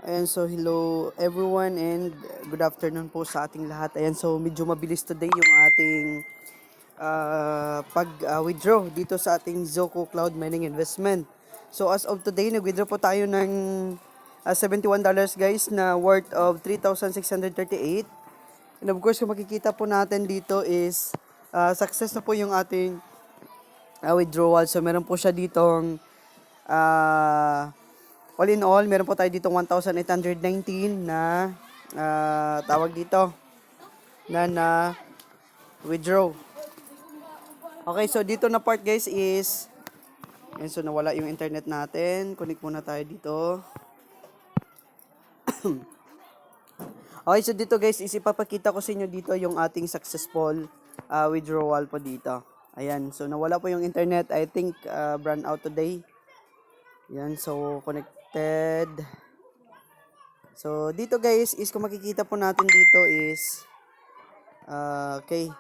Ayan, so hello everyone and good afternoon po sa ating lahat. Ayan, so medyo mabilis today yung ating pag-withdraw dito sa ating Zoco Cloud Mining Investment. So as of today, nag-withdraw po tayo ng $71 guys na worth of 3,638. And of course, kung makikita po natin dito is success na po yung ating withdrawal. So meron po siya ditong all in all, meron po tayo dito 1,819 na tawag dito na withdraw. Okay, so dito na part guys is so nawala yung internet natin. Connect muna tayo dito. Okay, so dito guys is ipapakita ko sa inyo dito yung ating successful withdrawal po dito. Ayan, so nawala po yung internet. I think brand out today. Yan, so connected. So dito guys is kung makikita po natin dito is okay.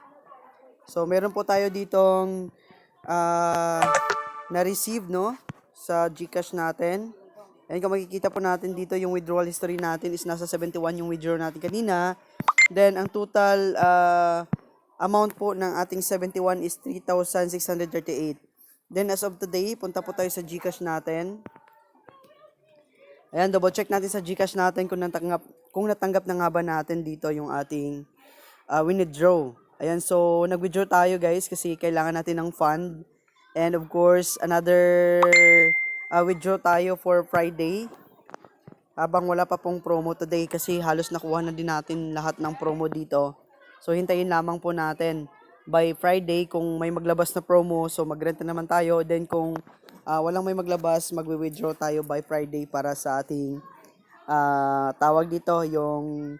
So meron po tayo ditong na-receive no sa GCash natin. And kung makikita po natin dito yung withdrawal history natin is nasa 71 yung withdraw natin kanina. Then ang total amount po ng ating 71 is 3,638. Then as of today, punta po tayo sa GCash natin. Ayan, double check natin sa GCash natin kung natanggap na nga ba natin dito yung ating withdraw. Ayan, so nag-withdraw tayo guys kasi kailangan natin ng fund. And of course, another withdraw tayo for Friday. Habang wala pa pong promo today kasi halos nakuha na din natin lahat ng promo dito. So hintayin lamang po natin by Friday kung may maglabas na promo, so magrent na naman tayo. Then kung walang may maglabas, magwi-withdraw tayo by Friday para sa ating tawag dito yung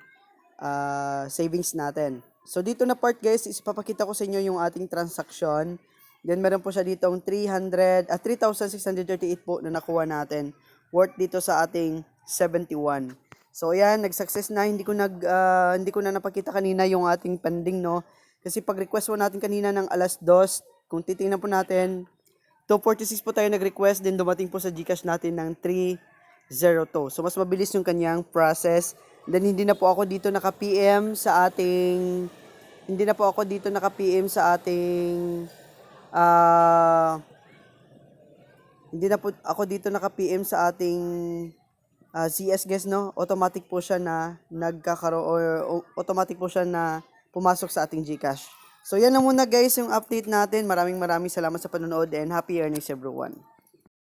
savings natin. So dito na part guys, is papakita ko sa inyo yung ating transaction. Then meron po siya ditong 3,638 po na nakuha natin, worth dito sa ating 71. So ayan, nag-success na. Hindi ko na napakita kanina yung ating pending no. Kasi pag request po natin kanina ng alas 2, kung titingnan po natin, 2:46 po tayo nag-request, then dumating po sa GCash natin ng 3:02. So mas mabilis yung kanyang process. Then hindi na po ako dito naka-PM sa ating CS guys no. Automatic po siya na automatic po siya na pumasok sa ating GCash. So yan na muna guys yung update natin. Maraming salamat sa panonood and happy earnings everyone.